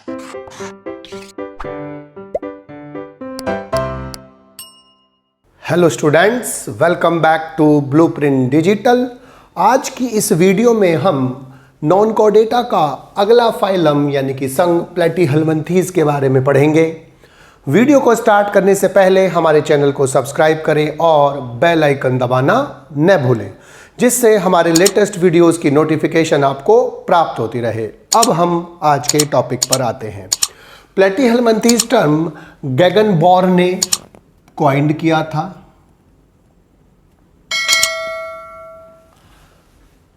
Hello students, welcome back to Blueprint Digital. आज की इस वीडियो में हम नॉन कॉर्डेटा का अगला फाइलम यानी कि संघ प्लेटीहेल्मिन्थीज के बारे में पढ़ेंगे। वीडियो को स्टार्ट करने से पहले हमारे चैनल को सब्सक्राइब करें और बेल आइकन दबाना न भूलें, जिससे हमारे लेटेस्ट वीडियोस की नोटिफिकेशन आपको प्राप्त होती रहे। अब हम आज के टॉपिक पर आते हैं। प्लेटीहेल्मिन्थीज टर्म गेगनबॉर्न ने कॉइंड किया था।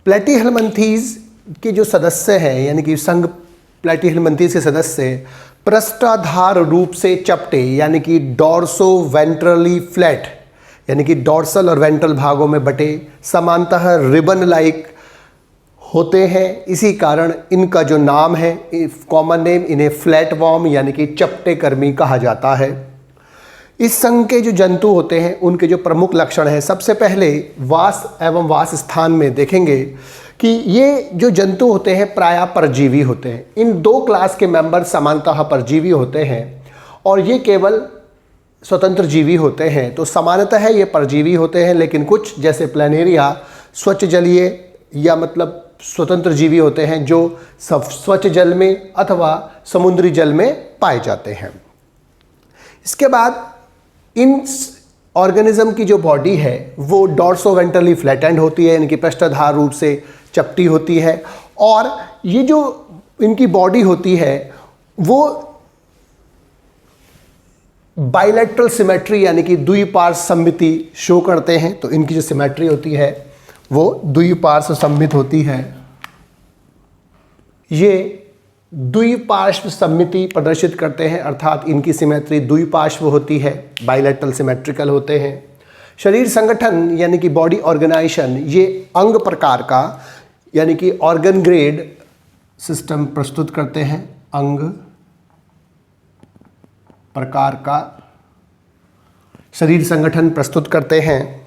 प्लेटीहेल्मिन्थीज के जो सदस्य हैं यानी कि संघ प्लेटीहेल्मिन्थीज के सदस्य पृष्ठाधार रूप से चपटे यानी कि डॉर्सो वेंट्रली फ्लैट यानी कि डॉर्सल और वेंट्रल भागों में बटे समानतः रिबन लाइक होते हैं। इसी कारण इनका जो नाम है, कॉमन नेम, इन्हें फ्लैट वॉर्म यानी कि चपटे कर्मी कहा जाता है। इस संघ के जो जंतु होते हैं उनके जो प्रमुख लक्षण हैं, सबसे पहले वास एवं वास स्थान में देखेंगे कि ये जो जंतु होते हैं प्रायः परजीवी होते हैं। इन दो क्लास के मेंबर समानतः परजीवी होते हैं और ये केवल स्वतंत्र जीवी होते हैं। तो सामान्यतः ये परजीवी होते हैं, लेकिन कुछ जैसे प्लैनेरिया स्वच्छ जलीय या मतलब स्वतंत्र जीवी होते हैं जो स्वच्छ जल में अथवा समुद्री जल में पाए जाते हैं। इसके बाद इन ऑर्गेनिज्म की जो बॉडी है वो डॉर्सोवेंट्रली फ्लैटेंड होती है, इनकी पृष्ठाधार रूप से चपटी होती है। और ये जो इनकी बॉडी होती है वो बाइलेटरल सिमेट्री यानी कि द्विपार्श्व सममिति शो करते हैं। तो इनकी जो सिमेट्री होती है वो द्विपार्श्व सममित होती है। ये द्विपार्श्व सममिति प्रदर्शित करते हैं, अर्थात इनकी सिमेट्री द्विपार्श्व होती है, बाइलेटरल सिमेट्रिकल होते हैं। शरीर संगठन यानी कि बॉडी ऑर्गेनाइजेशन, ये अंग प्रकार का यानी कि ऑर्गन ग्रेड सिस्टम प्रस्तुत करते हैं। अंग प्रकार का शरीर संगठन प्रस्तुत करते हैं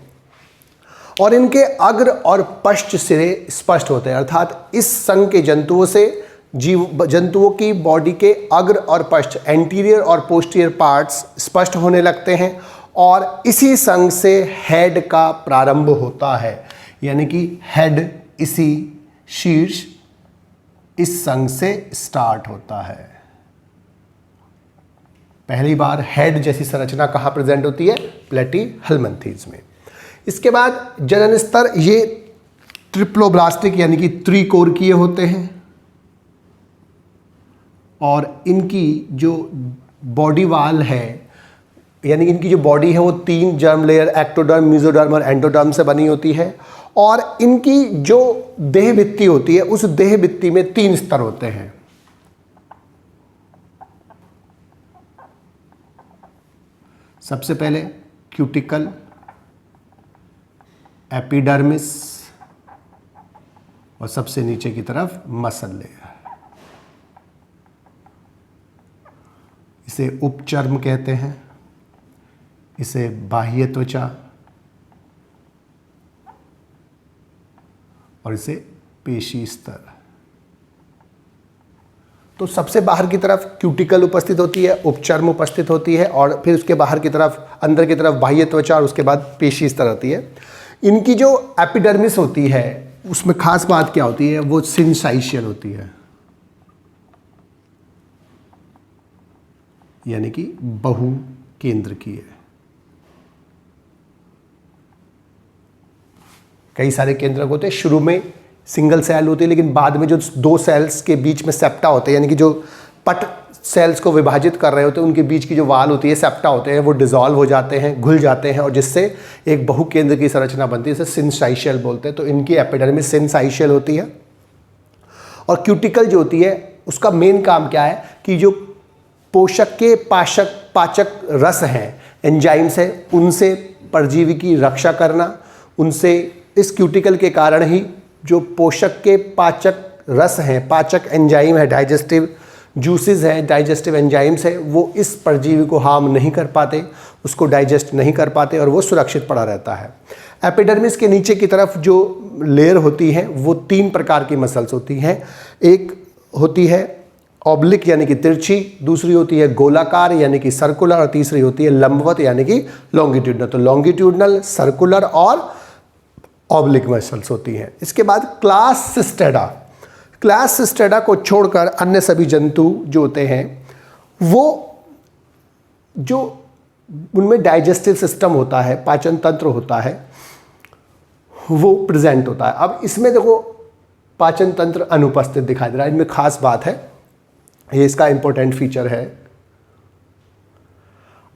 और इनके अग्र और पश्च सिरे स्पष्ट होते हैं, अर्थात इस संघ के जंतुओं से जंतुओं की बॉडी के अग्र और पश्च, एंटीरियर और पोस्टीरियर पार्ट्स स्पष्ट होने लगते हैं और इसी संघ से हेड का प्रारंभ होता है, यानी कि हेड, इसी शीर्ष इस संघ से स्टार्ट होता है। पहली बार हेड जैसी संरचना कहाँ प्रेजेंट होती है? प्लेटीहेल्मिन्थीज में। इसके बाद जनन स्तर, ये ट्रिप्लोब्लास्टिक यानी कि त्रिकोरकीय होते हैं और इनकी जो बॉडी वाल है यानी इनकी जो बॉडी है वो 3 जर्म लेयर, एक्टोडर्म, मेसोडर्म और एंडोडर्म से बनी होती है। और इनकी जो देह भित्ति होती है उस देह भित्ति में 3 स्तर होते हैं। सबसे पहले क्यूटिकल, एपिडर्मिस और सबसे नीचे की तरफ मसल लेयर। इसे उपचर्म कहते हैं, इसे बाह्य त्वचा और इसे पेशी स्तर। तो सबसे बाहर की तरफ क्यूटिकल उपस्थित होती है, उपचर्म उपस्थित होती है और फिर उसके बाहर की तरफ, अंदर की तरफ बाह्य त्वचा और उसके बाद पेशी स्तर होती है। इनकी जो एपिडर्मिस होती है उसमें खास बात क्या होती है? वो सिंसाइशियल होती है, यानी कि बहु केंद्र की है। कई सारे केंद्रक होते हैं, शुरू में सिंगल सेल होती है, लेकिन बाद में जो 2 सेल्स के बीच में सेप्टा होते हैं यानी कि जो पट सेल्स को विभाजित कर रहे होते हैं उनके बीच की जो वाल होती है, सेप्टा होते हैं, वो डिसॉल्व हो जाते हैं, घुल जाते हैं और जिससे एक बहु केंद्र की संरचना बनती है, इसे सिंसाइशियल बोलते हैं। तो इनकी एपिडर्मिस सिंसाइशियल होती है। और क्यूटिकल जो होती है उसका मेन काम क्या है कि जो पोषक के पाचक रस हैं, एंजाइम्स हैं, उनसे परजीवी की रक्षा करना, उनसे इस क्यूटिकल के कारण ही जो पोषक के पाचक रस हैं, पाचक एंजाइम है, डाइजेस्टिव जूसेस हैं, डाइजेस्टिव एंजाइम्स है, वो इस परजीवी को हार्म नहीं कर पाते, उसको डाइजेस्ट नहीं कर पाते और वो सुरक्षित पड़ा रहता है। एपिडर्मिस के नीचे की तरफ जो लेयर होती है वो 3 प्रकार की मसल्स होती हैं। एक होती है ऑब्लिक यानी कि तिरछी, दूसरी होती है गोलाकार यानी कि सर्कुलर, और तीसरी होती है लंबवत यानी कि लॉन्गिट्यूडनल। तो लॉन्गिट्यूडनल, सर्कुलर और ऑब्लिक मसल्स होती हैं। इसके बाद क्लास सिस्टेडा। क्लास सिस्टेडा को छोड़कर अन्य सभी जंतु जो होते हैं वो जो उनमें डाइजेस्टिव सिस्टम होता है, पाचन तंत्र होता है, वो प्रेजेंट होता है। अब इसमें देखो पाचन तंत्र अनुपस्थित दिखाई दे रहा है, इनमें खास बात है, ये इसका इंपॉर्टेंट फीचर है।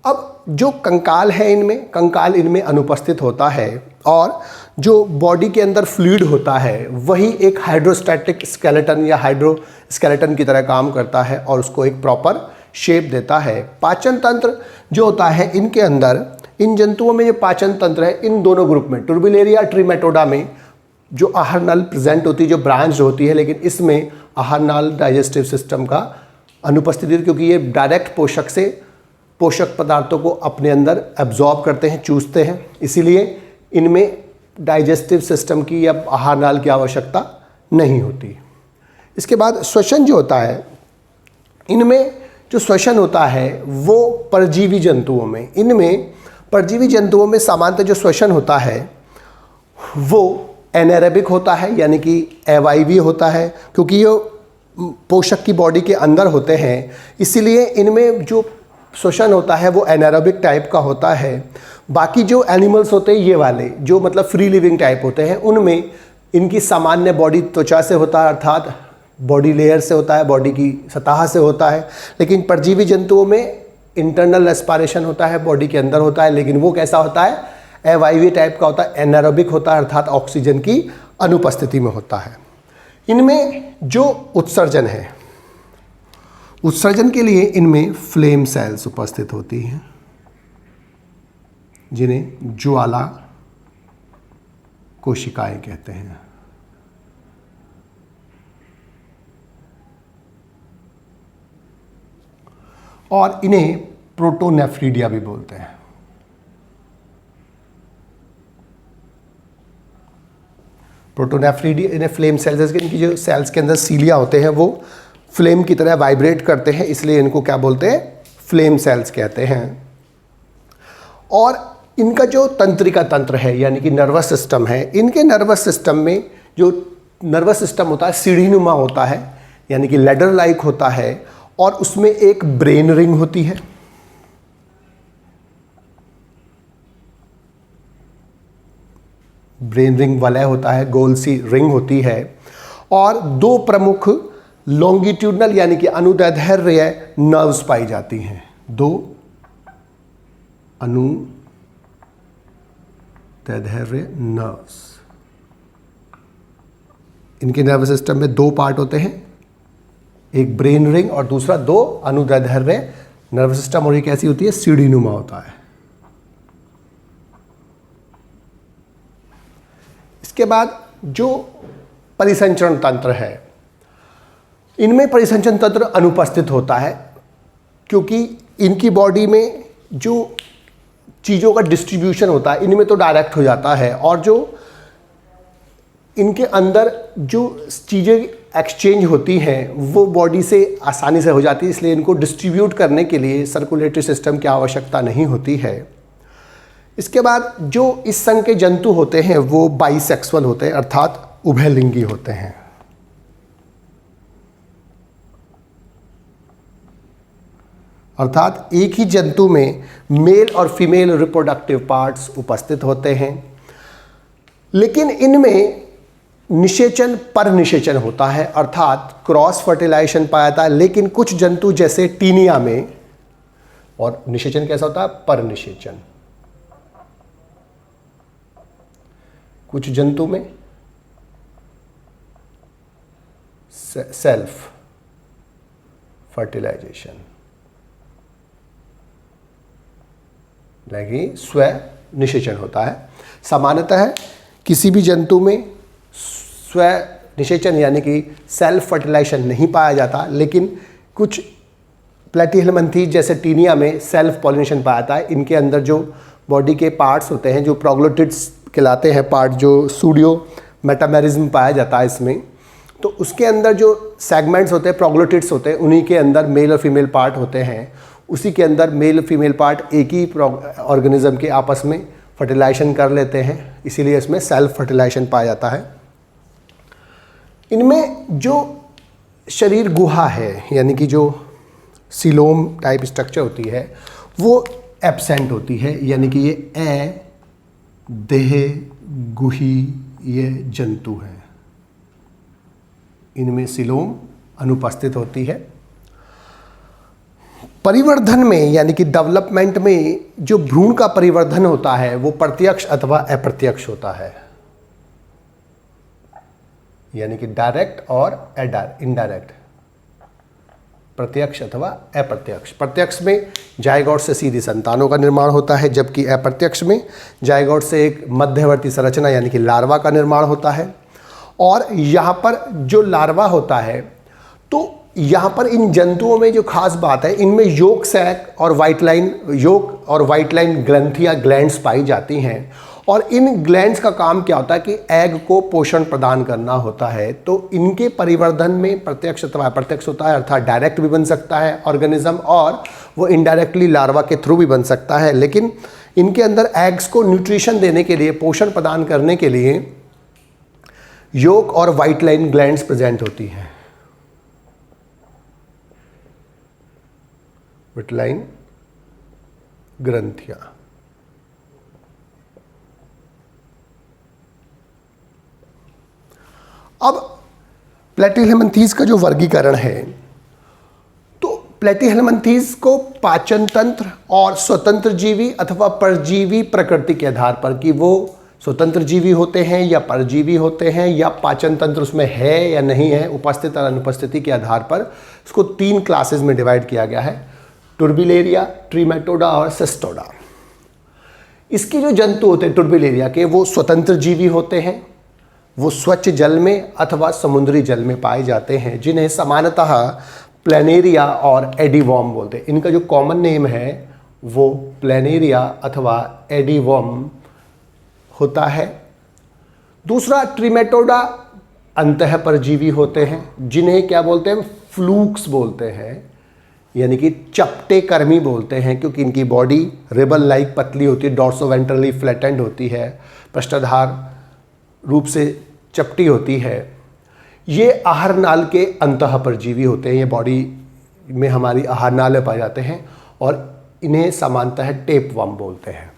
अब जो कंकाल है इनमें, कंकाल इनमें अनुपस्थित होता है, और जो बॉडी के अंदर फ्लूइड होता है वही एक हाइड्रोस्टैटिक स्केलेटन या हाइड्रोस्केलेटन की तरह काम करता है और उसको एक प्रॉपर शेप देता है। पाचन तंत्र जो होता है इनके अंदर, इन जंतुओं में जो पाचन तंत्र है इन दोनों ग्रुप में, टुर्बिलेरिया ट्रिमेटोडा में जो आहार नल प्रेजेंट होती है, जो ब्रांच होती है, लेकिन इसमें आहार नल डाइजेस्टिव सिस्टम का अनुपस्थिति है, क्योंकि ये डायरेक्ट पोषक से पोषक पदार्थों को अपने अंदर एब्जॉर्ब करते हैं, चूसते हैं, इसीलिए इनमें डाइजेस्टिव सिस्टम की या आहार नाल की आवश्यकता नहीं होती। इसके बाद श्वसन जो होता है, इनमें जो श्वसन होता है वो परजीवी जंतुओं में, इनमें परजीवी जंतुओं में सामान्यतः जो श्वसन होता है वो एनारोबिक होता है यानी कि अवायवीय होता है, क्योंकि ये पोषक की बॉडी के अंदर होते हैं, इसीलिए इनमें जो श्वसन होता है वो एनारोबिक टाइप का होता है। बाकी जो एनिमल्स होते हैं ये वाले जो मतलब फ्री लिविंग टाइप होते हैं, उनमें इनकी सामान्य बॉडी त्वचा से होता है, अर्थात बॉडी लेयर से होता है, बॉडी की सतह से होता है। लेकिन परजीवी जंतुओं में इंटरनल एस्पायरेशन होता है, बॉडी के अंदर होता है, लेकिन वो कैसा होता है, अवायवीय टाइप का होता है, एनारोबिक होता है, अर्थात ऑक्सीजन की अनुपस्थिति में होता है। इनमें जो उत्सर्जन है, उत्सर्जन के लिए इनमें फ्लेम सेल्स उपस्थित होती हैं जिन्हें ज्वाला कोशिकाएं कहते हैं। और इन्हें प्रोटोनेफ्रीडिया भी बोलते हैं। प्रोटोनेफ्रीडिया, इन्हें फ्लेम सेल्स, इनकी जो सेल्स के अंदर सीलिया होते हैं वो फ्लेम की तरह वाइब्रेट करते हैं, इसलिए इनको क्या बोलते हैं, फ्लेम सेल्स कहते हैं। और इनका जो तंत्रिका तंत्र है यानी कि नर्वस सिस्टम है, इनके नर्वस सिस्टम में जो नर्वस सिस्टम होता है सीढ़ीनुमा होता है यानी कि लैडर लाइक होता है, और उसमें एक ब्रेन रिंग होती है। ब्रेन रिंग वलय होता है, गोल सी रिंग होती है, और दो प्रमुख लॉन्गिट्यूडनल यानी कि अनुदैर्ध्य नर्व्स पाई जाती हैं। दो अनुदैर्ध्य नर्व्स, इनके नर्वस सिस्टम में दो पार्ट होते हैं, एक ब्रेन रिंग और दूसरा दो अनुदैर्ध्य नर्वस सिस्टम, और ये कैसी होती है, सीढ़ीनुमा होता है। इसके बाद जो परिसंचरण तंत्र है, इनमें परिसंचरण तंत्र अनुपस्थित होता है, क्योंकि इनकी बॉडी में जो चीज़ों का डिस्ट्रीब्यूशन होता है इनमें तो डायरेक्ट हो जाता है, और जो इनके अंदर जो चीज़ें एक्सचेंज होती हैं वो बॉडी से आसानी से हो जाती है, इसलिए इनको डिस्ट्रीब्यूट करने के लिए सर्कुलेटरी सिस्टम की आवश्यकता नहीं होती है। इसके बाद जो इस संघ के जंतु होते हैं वो बाइसेक्सुअल होते हैं, अर्थात उभयलिंगी होते हैं। अर्थात एक ही जंतु में मेल और फीमेल रिप्रोडक्टिव पार्ट्स उपस्थित होते हैं, लेकिन इनमें निषेचन पर निषेचन होता है, अर्थात क्रॉस फर्टिलाइजेशन पाया जाता है। लेकिन कुछ जंतु जैसे टीनिया में, और निषेचन कैसा होता है, पर निषेचन। कुछ जंतु में सेल्फ फर्टिलाइजेशन, यानी स्व निषेचन होता है। सामान्यतः किसी भी जंतु में स्व निषेचन यानी कि सेल्फ फर्टिलाइजेशन नहीं पाया जाता, लेकिन कुछ प्लेटिहेलमिन्थीज जैसे टीनिया में सेल्फ पॉलिनेशन पाया जाता है। इनके अंदर जो बॉडी के पार्ट्स होते हैं, जो प्रोग्लोटिड्स कहलाते हैं पार्ट, जो सूडियो मेटामेरिज्म पाया जाता है इसमें, तो उसके अंदर जो सेगमेंट्स होते हैं, प्रोग्लोटिड्स होते हैं, उन्हीं के अंदर मेल और फीमेल पार्ट होते हैं। उसी के अंदर मेल और फीमेल पार्ट एक ही ऑर्गेनिज्म के आपस में फर्टिलाइजेशन कर लेते हैं, इसीलिए इसमें सेल्फ फर्टिलाइजेशन पाया जाता है। इनमें जो शरीर गुहा है, यानी कि जो सीलोम टाइप स्ट्रक्चर होती है, वो एब्सेंट होती है, यानी कि ये देह गुही ये जंतु है, इनमें सीलोम अनुपस्थित होती है। परिवर्धन में यानी कि डेवलपमेंट में जो भ्रूण का परिवर्धन होता है वो प्रत्यक्ष अथवा अप्रत्यक्ष होता है, यानी कि डायरेक्ट और इनडायरेक्ट, प्रत्यक्ष अथवा अप्रत्यक्ष। प्रत्यक्ष में जायगोट से सीधी संतानों का निर्माण होता है, जबकि अप्रत्यक्ष में जायगोट से एक मध्यवर्ती संरचना यानी कि लार्वा का निर्माण होता है। और यहाँ पर जो लार्वा होता है, तो यहाँ पर इन जंतुओं में जो खास बात है, इनमें योक सैक और वाइट लाइन ग्रंथियाँ ग्लैंड्स पाई जाती हैं। और इन ग्लैंड्स का काम क्या होता है कि एग को पोषण प्रदान करना होता है। तो इनके परिवर्धन में प्रत्यक्ष अथवा अप्रत्यक्ष होता है, अर्थात डायरेक्ट भी बन सकता है ऑर्गेनिज्म, और वो इनडायरेक्टली लार्वा के थ्रू भी बन सकता है। लेकिन इनके अंदर एग्स को न्यूट्रिशन देने के लिए, पोषण प्रदान करने के लिए योक और वाइट लाइन ग्लैंड्स प्रेजेंट होती हैं। वाइट लाइन ग्रंथियां। अब प्लेटिहेल्मिन्थेस का जो वर्गीकरण है, तो प्लेटिहेल्मिन्थेस को पाचन तंत्र और स्वतंत्र जीवी अथवा परजीवी प्रकृति के आधार पर, कि वो स्वतंत्र जीवी होते हैं या परजीवी होते हैं, या पाचन तंत्र उसमें है या नहीं है, उपस्थित और अनुपस्थिति के आधार पर इसको 3 क्लासेस में डिवाइड किया गया है, टुर्बिलेरिया, ट्रीमेटोडा और सिस्टोडा। इसके जो जंतु होते हैं टुर्बिलेरिया के, वो स्वतंत्र जीवी होते हैं, वो स्वच्छ जल में अथवा समुद्री जल में पाए जाते हैं, जिन्हें सामान्यतः प्लेनेरिया और एडीवॉर्म बोलते हैं। इनका जो कॉमन नेम है वो प्लेनेरिया अथवा एडीवॉर्म होता है। दूसरा ट्रीमेटोडा अंतः परजीवी होते हैं, जिन्हें क्या बोलते हैं, फ्लूक्स बोलते हैं, यानी कि चपटे कर्मी बोलते हैं, क्योंकि इनकी बॉडी रिबन लाइक पतली होती है, डॉर्सोवेंट्रली फ्लैटेंड होती है, पृष्ठाधार रूप से चपटी होती है। ये आहार नाल के अंतः परजीवी होते हैं, ये बॉडी में हमारी आहार नाल में पाए जाते हैं, और इन्हें सामान्यतः टेपवर्म बोलते हैं।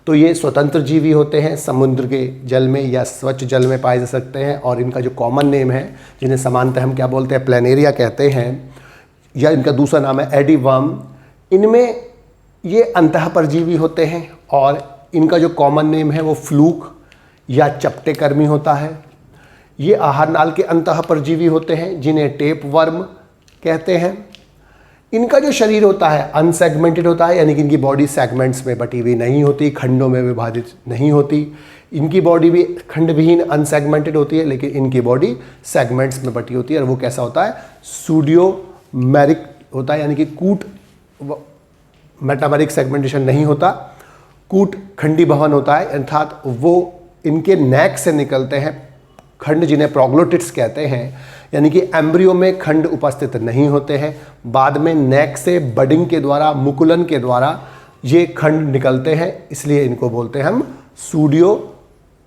तो ये स्वतंत्र जीवी होते हैं, समुद्र के जल में या स्वच्छ जल में पाए जा सकते हैं, और इनका जो कॉमन नेम है, जिन्हें सामान्यतः हम क्या बोलते हैं, प्लेनेरिया कहते हैं, या इनका दूसरा नाम है एडीवर्म। इनमें ये अंतः परजीवी होते हैं, और इनका जो कॉमन नेम है वो फ्लूक या चपटे कर्मी होता है। ये आहार नाल के अंतः परजीवी होते हैं, जिन्हें टेपवर्म कहते हैं। इनका जो शरीर होता है अनसेगमेंटेड होता है, यानी कि इनकी बॉडी सेगमेंट्स में बटी हुई नहीं होती, खंडों में विभाजित नहीं होती। इनकी बॉडी भी खंडविहीन अनसेगमेंटेड होती है, लेकिन इनकी बॉडी सेगमेंट्स में बटी होती है, और वो कैसा होता है, सूडियोमेरिक होता है, यानी कि कूट मेटामेरिक सेगमेंटेशन नहीं होता, कूट खंडी भवन होता है, अर्थात वो इनके नेक से निकलते हैं खंड, जिन्हें प्रोग्लोटिड्स कहते हैं, यानी कि एम्ब्रियो में खंड उपस्थित नहीं होते हैं, बाद में नेक से बडिंग के द्वारा, मुकुलन के द्वारा ये खंड निकलते हैं, इसलिए इनको बोलते हैं हम सूडियो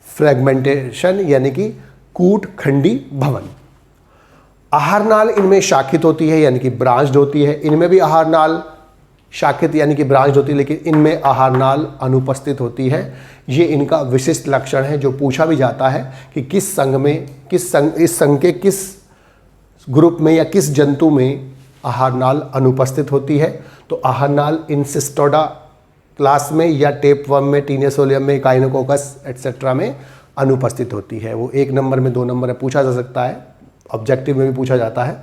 फ्रेगमेंटेशन, यानी कि कूट खंडी भवन। आहार नाल इनमें शाखित होती है, यानी कि ब्रांच्ड होती है। इनमें भी आहार नाल शाखित यानी कि ब्रांच्ड होती है, लेकिन इनमें आहार नाल अनुपस्थित होती है। ये इनका विशिष्ट लक्षण है, जो पूछा भी जाता है कि किस संघ में, इस संघ के किस ग्रुप में या किस जंतु में आहार नाल अनुपस्थित होती है। तो आहार नाल इंसिस्टोडा क्लास में या टेपवर्म में, टीनेसोलियम में, काइनोकोकस एटसेट्रा में अनुपस्थित होती है। वो 1 नंबर में, 2 नंबर में पूछा जा सकता है, ऑब्जेक्टिव में भी पूछा जाता है।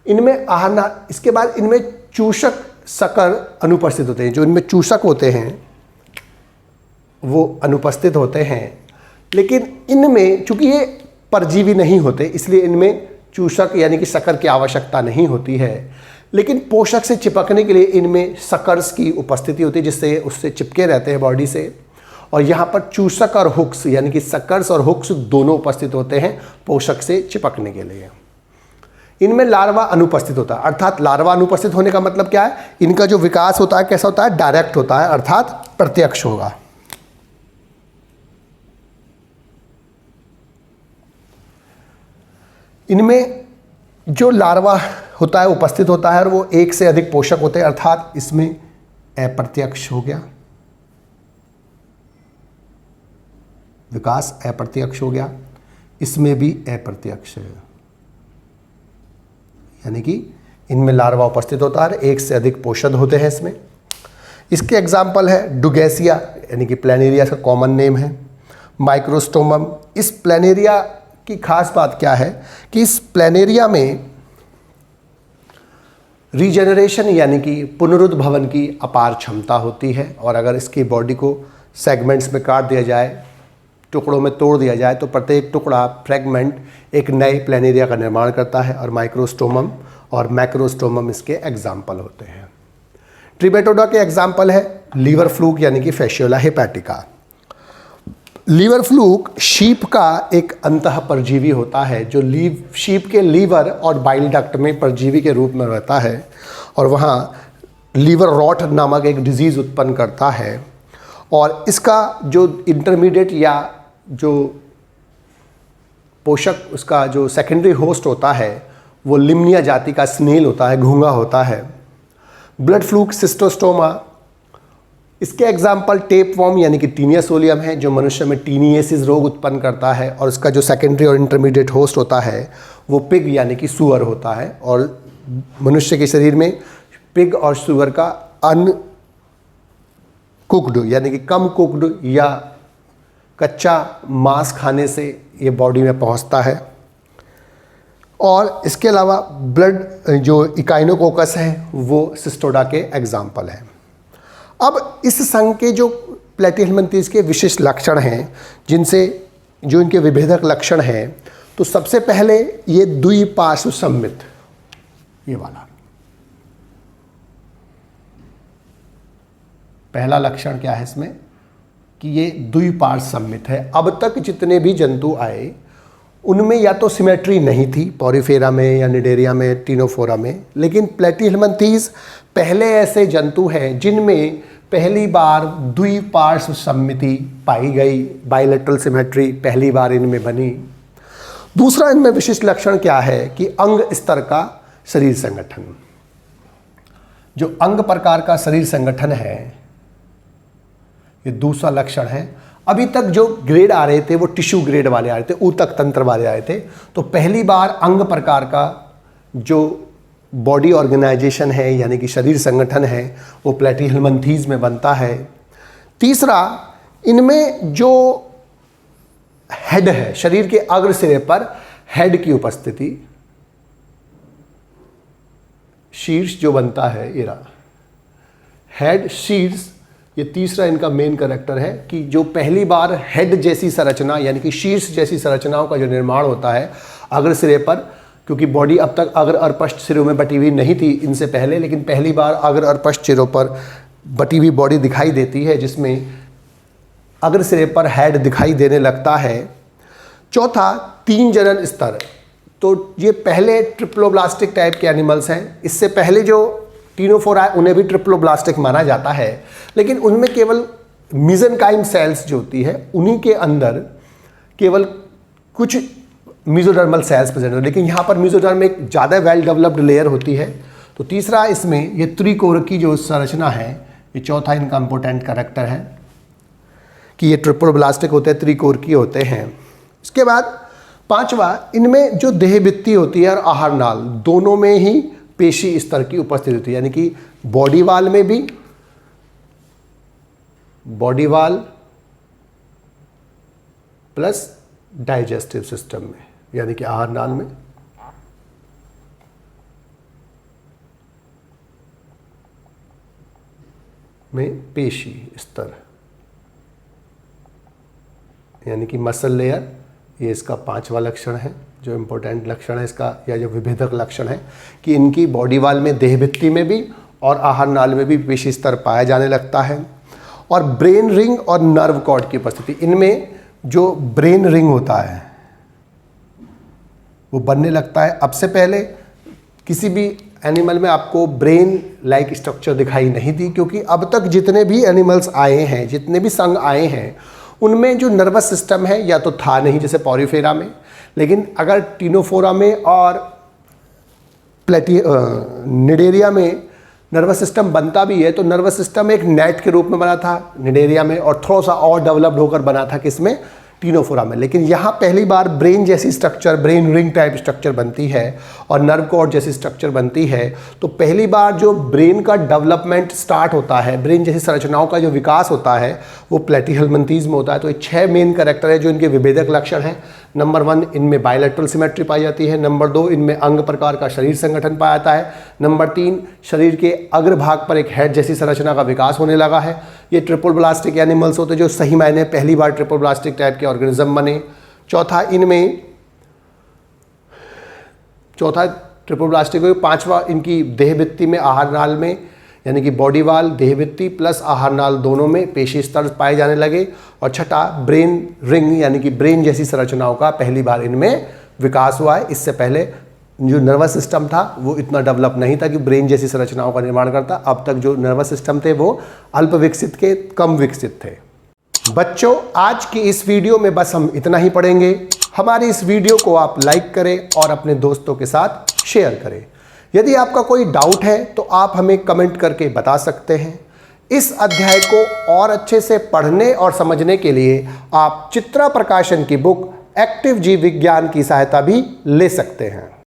इनमें आहार नाल, इसके बाद इनमें चूषक शकर अनुपस्थित होते हैं। जो इनमें चूषक होते हैं वो अनुपस्थित होते हैं, लेकिन इनमें चूंकि ये परजीवी नहीं होते, इसलिए इनमें चूषक यानी कि शकर की आवश्यकता नहीं होती है। लेकिन पोषक से चिपकने के लिए इनमें शकर्स की उपस्थिति होती है, जिससे उससे चिपके रहते हैं बॉडी से। और यहाँ पर चूसक और हुक्स यानी कि सकर्स और हुक्स दोनों उपस्थित होते हैं पोषक से चिपकने के लिए। इनमें लार्वा अनुपस्थित होता है, अर्थात लार्वा अनुपस्थित होने का मतलब क्या है, इनका जो विकास होता है कैसा होता है, डायरेक्ट होता है, अर्थात प्रत्यक्ष होगा। इनमें जो लार्वा होता है उपस्थित होता है और वो एक से अधिक पोषक होते हैं, अर्थात इसमें अप्रत्यक्ष हो गया, विकास अप्रत्यक्ष हो गया, इसमें भी अप्रत्यक्ष है, यानी कि इनमें लार्वा उपस्थित होता है, एक से अधिक पोषक होते हैं इसमें। इसके एग्जाम्पल है डुगेसिया यानी कि प्लेनेरिया का कॉमन नेम है, माइक्रोस्टोमम। इस प्लेनेरिया की खास बात क्या है कि इस प्लेनेरिया में रीजेनरेशन यानी कि पुनरुद्भवन की अपार क्षमता होती है, और अगर इसकी बॉडी को सेगमेंट्स में काट दिया जाए, टुकड़ों में तोड़ दिया जाए, तो प्रत्येक टुकड़ा फ्रेगमेंट एक नए प्लेनेरिया का निर्माण करता है, और माइक्रोस्टोमम और मैक्रोस्टोमम इसके एग्जाम्पल होते हैं। ट्रिमेटोडा के एग्जाम्पल है लीवर फ्लूक यानी कि Fasciola hepatica. Liver fluke sheep का एक अंतः परजीवी होता है जो शीप के लीवर और बाइल डक्ट में परजीवी के रूप में रहता है, और वहाँ लीवर रॉट नामक एक डिजीज़ उत्पन्न करता है। और इसका जो इंटरमीडिएट या जो पोषक उसका जो सेकेंडरी होस्ट होता है वो लिम्निया जाति का स्नेल होता है, घोंघा होता है। ब्लड फ्लूक सिस्टोस्टोमा, इसके एग्जाम्पल टेप वॉर्म यानी कि टीनिया सोलियम है जो मनुष्य में टीनियसिस रोग उत्पन्न करता है, और उसका जो सेकेंडरी और इंटरमीडिएट होस्ट होता है वो पिग यानी कि सुअर होता है। और मनुष्य के शरीर में पिग और सुअर का अनकुक्ड यानी कि कम कुक्ड या कच्चा मांस खाने से ये बॉडी में पहुंचता है। और इसके अलावा ब्लड जो इकाइनोकोकस है वो सिस्टोडा के एग्जाम्पल है। अब इस संघ के जो प्लेटिहेल्मिन्थेस के विशिष्ट लक्षण हैं, जिनसे जो इनके विभेदक लक्षण हैं, तो सबसे पहले ये द्विपार्श्व सममित, ये वाला पहला लक्षण क्या है इसमें कि ये द्विपार्श्व सममित है। अब तक जितने भी जंतु आए उनमें या तो सिमेट्री नहीं थी, पॉरीफेरा में या निडेरिया में, टीनोफोरा में, लेकिन प्लेटिहेल्मिन्थेस पहले ऐसे जंतु हैं जिनमें पहली बार द्विपार्श्व सममिति पाई गई, बाइलेटरल सिमेट्री पहली बार इनमें बनी। दूसरा इनमें विशिष्ट लक्षण क्या है कि अंग स्तर का शरीर संगठन, जो अंग प्रकार का शरीर संगठन है, ये दूसरा लक्षण है। अभी तक जो ग्रेड आ रहे थे वो टिश्यू ग्रेड वाले आ रहे थे, ऊतक तंत्र वाले आ रहे थे, तो पहली बार अंग प्रकार का जो बॉडी ऑर्गेनाइजेशन है यानी कि शरीर संगठन है वो प्लेटिहेल्मिन्थेस में बनता है। तीसरा, इनमें जो हेड है, शरीर के अग्र सिरे पर हेड की उपस्थिति, शीर्ष जो बनता है, ये रहा हेड शीर्ष, ये तीसरा इनका मेन कैरेक्टर है कि जो पहली बार हेड जैसी संरचना यानी कि शीर्ष जैसी संरचनाओं का जो निर्माण होता है अग्र सिरे पर, क्योंकि बॉडी अब तक अग्र और पश्च सिरों में बटी हुई नहीं थी इनसे पहले, लेकिन पहली बार अग्र और पश्च सिरों पर बटी हुई बॉडी दिखाई देती है जिसमें अग्र सिरे पर हेड दिखाई देने लगता है। चौथा, 3 जनन स्तर, तो ये पहले ट्रिप्लोब्लास्टिक टाइप के एनिमल्स हैं। इससे पहले जो टीनोफोरा उन्हें भी ट्रिप्लोब्लास्टिक माना जाता है, लेकिन उनमें केवल मीजेनकाइम सेल्स जो होती है उन्हीं के अंदर केवल कुछ मीजोडर्मल सेल्स प्रेजेंट होते हैं, लेकिन यहाँ पर मीजोडर्म में एक ज़्यादा वेल डेवलप्ड लेयर होती है। तो तीसरा, इसमें ये त्रिकोर की जो संरचना है, ये चौथा इनका इम्पोर्टेंट कैरेक्टर है कि ये ट्रिप्लोब्लास्टिक होते हैं, त्रिकोर की होते हैं। इसके बाद पांचवा, इनमें जो देहभित्ति होती है और आहार नाल दोनों में ही पेशी स्तर की उपस्थिति होती है, यानी कि बॉडी वाल में भी, body wall plus digestive system में यानी कि आहार नाल में पेशी स्तर यानी कि मसल लेयर, ये इसका पांचवा लक्षण है जो इम्पोर्टेंट लक्षण है इसका, या जो विभेदक लक्षण है कि इनकी बॉडी वाल में, देहभित्ति में भी और आहार नाल में भी पेशी स्तर पाया जाने लगता है। और ब्रेन रिंग और नर्व कॉर्ड की उपस्थिति। इनमें जो ब्रेन रिंग होता है वो बनने लगता है। अब से पहले किसी भी एनिमल में आपको ब्रेन लाइक स्ट्रक्चर दिखाई नहीं दी, क्योंकि अब तक जितने भी एनिमल्स आए हैं, जितने भी संघ आए हैं, उनमें जो नर्वस सिस्टम है या तो था नहीं, जैसे पॉरीफेरा में। लेकिन अगर टीनोफोरा में और निडेरिया में नर्वस सिस्टम बनता भी है तो नर्वस सिस्टम एक नेट के रूप में बना था निडेरिया में, और थोड़ा सा और डेवलप्ड होकर बना था किसमें, टीनोफोरा में। लेकिन यहाँ पहली बार ब्रेन जैसी structure, brain ring type structure बनती है और नर्व कॉर्ड जैसी स्ट्रक्चर बनती है। तो पहली बार जो ब्रेन का डेवलपमेंट स्टार्ट होता है, ब्रेन जैसी संरचनाओं का जो विकास होता है, वो प्लेटीहेल्मिन्थीज में होता है। तो ये 6 मेन कैरेक्टर है जो इनके विभेदक लक्षण हैं। नंबर 1, इनमें बायलैटरल सिमेट्री पाई जाती है। नंबर 2, इनमें अंग प्रकार का शरीर संगठन पाया जाता है। नंबर 3, शरीर के अग्रभाग पर एक हेड जैसी संरचना का विकास होने लगा है। ये ट्रिपल ब्लास्टिक एनिमल्स होते हैं जो सही मायने पहली बार ट्रिपल ब्लास्टिक टाइप के ऑर्गेनिज्म बने। चौथा ट्रिपल ब्लास्टिक हो। 5वां, इनकी देहभित्ति में, आहार नाल में, यानी कि बॉडी वाल, देहभित्ति प्लस आहार नाल दोनों में पेशी स्तर पाए जाने लगे। और छठा, ब्रेन रिंग यानी कि ब्रेन जैसी संरचनाओं का पहली बार इनमें विकास हुआ है। इससे पहले जो नर्वस सिस्टम था वो इतना डेवलप नहीं था कि ब्रेन जैसी संरचनाओं का निर्माण करता। अब तक जो नर्वस सिस्टम थे वो अल्प विकसित के कम विकसित थे। बच्चों, आज की इस वीडियो में बस हम इतना ही पढ़ेंगे। हमारी इस वीडियो को आप लाइक करें और अपने दोस्तों के साथ शेयर करें। यदि आपका कोई डाउट है तो आप हमें कमेंट करके बता सकते हैं। इस अध्याय को और अच्छे से पढ़ने और समझने के लिए आप चित्रा प्रकाशन की बुक एक्टिव जीव विज्ञान की सहायता भी ले सकते हैं।